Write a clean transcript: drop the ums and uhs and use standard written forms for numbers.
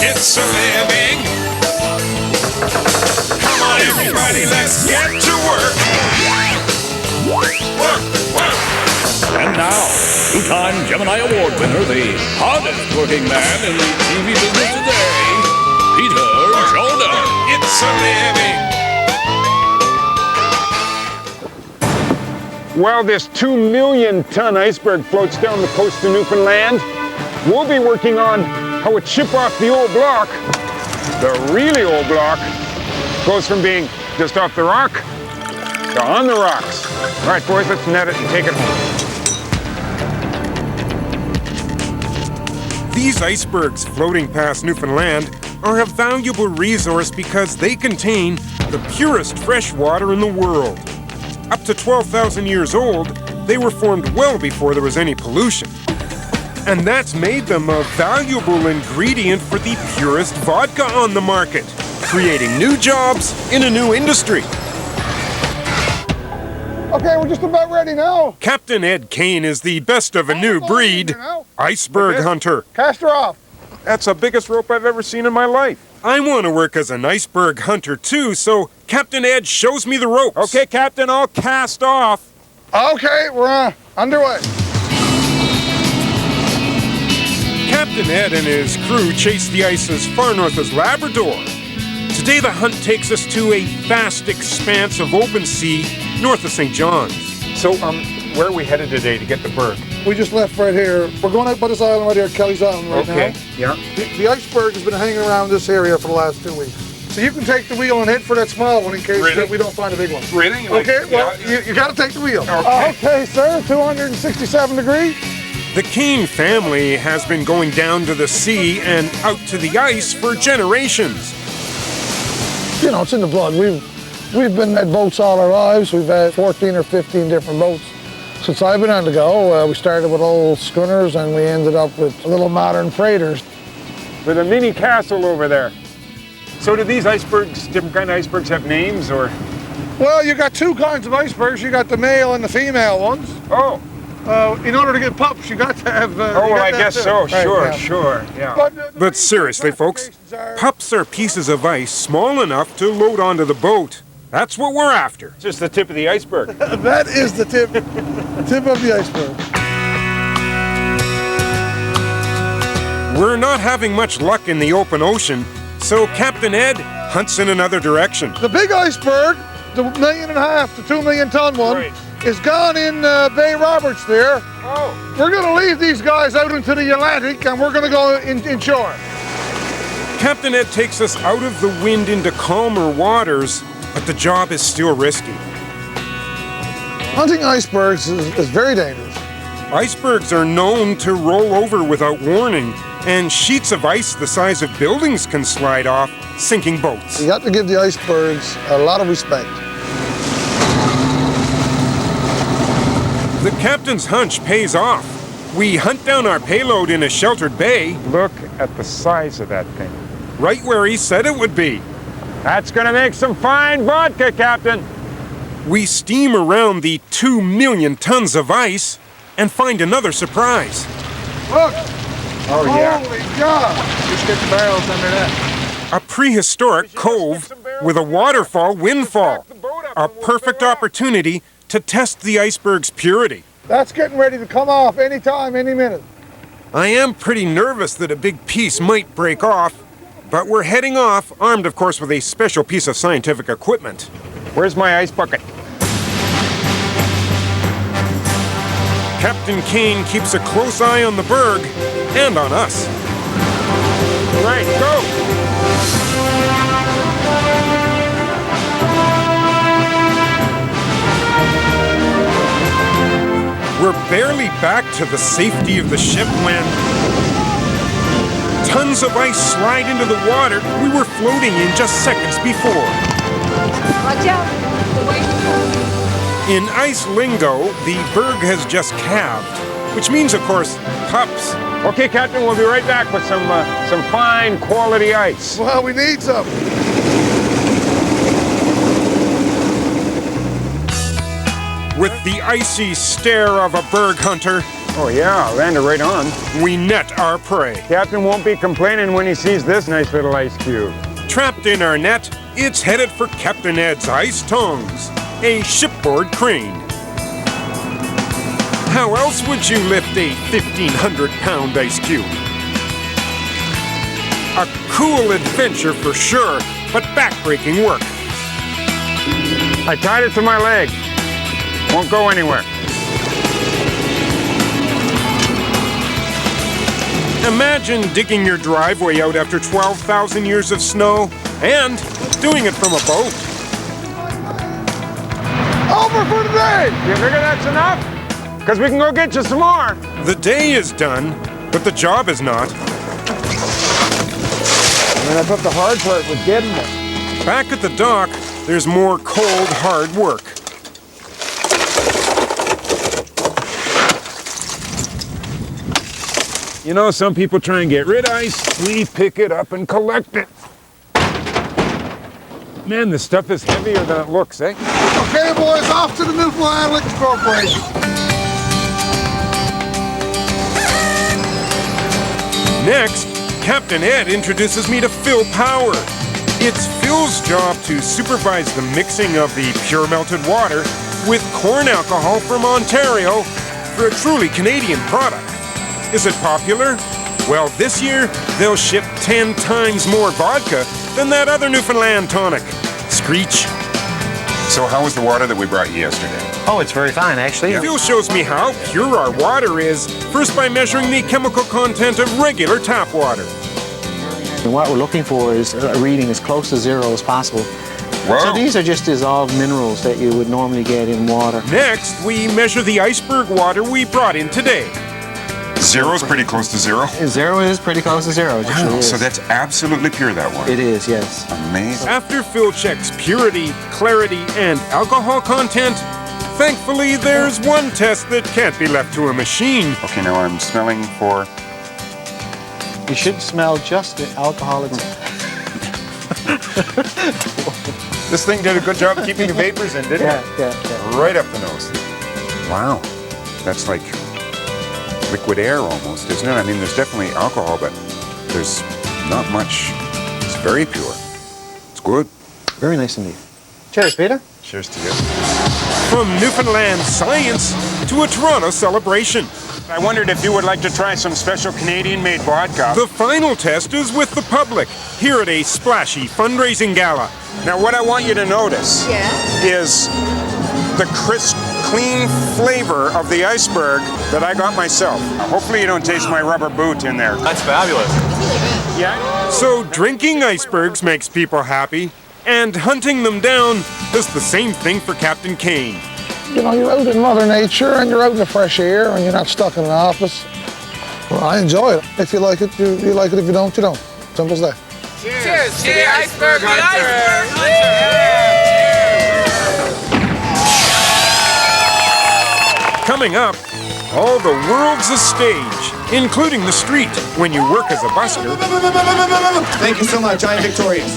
it's a living. Come on, everybody, let's get to work. Work, work. And now, two-time Gemini Award winner, the hardest working man in the TV business today, Peter Shoulder. It's a living. While this 2 million ton iceberg floats down the coast of Newfoundland, we'll be working on how a chip off the old block, the really old block, goes from being just off the rock to on the rocks. All right, boys, let's net it and take it home. These icebergs floating past Newfoundland are a valuable resource because they contain the purest fresh water in the world. Up to 12,000 years old, they were formed well before there was any pollution. And that's made them a valuable ingredient for the purest vodka on the market, creating new jobs in a new industry. Okay, we're just about ready now. Captain Ed Kane is the best of a new breed, iceberg hunter. Cast her off. That's the biggest rope I've ever seen in my life. I want to work as an iceberg hunter too, so Captain Ed shows me the ropes. Okay, Captain, I'll cast off. Okay, we're underway. Captain Ed and his crew chase the ice as far north as Labrador. Today the hunt takes us to a vast expanse of open sea north of St. John's. So, where are we headed today to get the berg? We just left right here. We're going out by this island right here, Kelly's Island right now. Yeah. The iceberg has been hanging around this area for the last 2 weeks. So you can take the wheel and head for that small one in case Really? we don't find a big one. Really? Okay, well, you got to take the wheel. Okay. Okay, sir, 267 degrees. The Kane family has been going down to the sea and out to the ice for generations. You know, it's in the blood. We've been at boats all our lives. We've had 14 or 15 different boats. Since I've been on the go, we started with old schooners and we ended up with little modern freighters. With a mini castle over there. So do these icebergs, different kind of icebergs, have names, or? Well, you got two kinds of icebergs. You got the male and the female ones. Oh. In order to get pups, you got to have... Oh, well, I guess so. Right, Sure, yeah. sure, yeah. But seriously, folks, pups are pieces of ice small enough to load onto the boat. That's what we're after. Just the tip of the iceberg. That is the tip of the iceberg. We're not having much luck in the open ocean, so Captain Ed hunts in another direction. The big iceberg, the 1.5 million to 2 million ton one, Right. is gone in Bay Roberts there. Oh. We're going to leave these guys out into the Atlantic and we're going to go inshore. Captain Ed takes us out of the wind into calmer waters, but the job is still risky. Hunting icebergs is very dangerous. Icebergs are known to roll over without warning, and sheets of ice the size of buildings can slide off, sinking boats. You got to give the icebergs a lot of respect. The captain's hunch pays off. We hunt down our payload in a sheltered bay, Look at the size of that thing. right where he said it would be. That's gonna make some fine vodka, Captain. We steam around the 2 million tons of ice and find another surprise. Look! Oh, yeah. Holy God! Just get the barrels under that. A prehistoric cove with a waterfall windfall. A perfect opportunity to test the iceberg's purity. That's getting ready to come off any time, any minute. I am pretty nervous that a big piece might break off, but we're heading off, armed of course with a special piece of scientific equipment. Where's my ice bucket? Captain Kane keeps a close eye on the berg and on us. Right, go. We're barely back to the safety of the ship when tons of ice slide into the water we were floating in just seconds before. Watch out. The waves. In ice lingo, the berg has just calved, which means, of course, pups. Okay, Captain, we'll be right back with some fine quality ice. Well, we need some. With the icy stare of a berg hunter, Oh yeah, landed right on. We net our prey. Captain won't be complaining when he sees this nice little ice cube. Trapped in our net, it's headed for Captain Ed's ice tongs, a shipboard crane. How else would you lift a 1,500-pound ice cube? A cool adventure for sure, but backbreaking work. I tied it to my leg. Won't go anywhere. Imagine digging your driveway out after 12,000 years of snow and doing it from a boat. Over for today! You figure that's enough? Because we can go get you some more. The day is done, but the job is not. And I thought the hard part was getting it. Back at the dock, there's more cold, hard work. You know, some people try and get rid of ice. We pick it up and collect it. Man, this stuff is heavier than it looks, eh? Okay, boys, off to the Newfoundland Liquor Corporation. Next, Captain Ed introduces me to Phil Power. It's Phil's job to supervise the mixing of the pure melted water with corn alcohol from Ontario for a truly Canadian product. Is it popular? Well, this year, they'll ship 10 times more vodka than that other Newfoundland tonic. Screech. So how was the water that we brought you yesterday? Oh, it's very fine, actually. Phil shows me how pure our water is, first by measuring the chemical content of regular tap water. And what we're looking for is a reading as close to zero as possible. Wow. So these are just dissolved minerals that you would normally get in water. Next, we measure the Iceberg water we brought in today. Zero's pretty close to zero. Zero is pretty close to zero. It actually Wow, is. so that's absolutely pure, that water. It is, yes. Amazing. After Phil checks purity, clarity, and alcohol content, thankfully there's one test that can't be left to a machine. Okay, now I'm smelling for... You should smell just the alcoholic. This thing did a good job keeping the vapors in, didn't it? Yeah. Right up the nose. Wow. That's like liquid air almost, isn't it? I mean, there's definitely alcohol, but there's not much. It's very pure. It's good. Very nice indeed. Cheers, Peter. Cheers to you. From Newfoundland science to a Toronto celebration. I wondered if you would like to try some special Canadian-made vodka. The final test is with the public, here at a splashy fundraising gala. Now, what I want you to notice is the crisp, clean flavor of the Iceberg that I got myself. Hopefully you don't taste my rubber boot in there. That's fabulous. Yeah? So drinking icebergs makes people happy, and hunting them down does the same thing for Captain Kane. You know, you're out in Mother Nature and you're out in the fresh air and you're not stuck in an office. Well, I enjoy it. If you like it, you like it. If you don't, you don't. Simple as that. Cheers to the Iceberg Hunter. Coming up, all the world's a stage, including the street when you work as a busker. Thank you so much. I am victorious.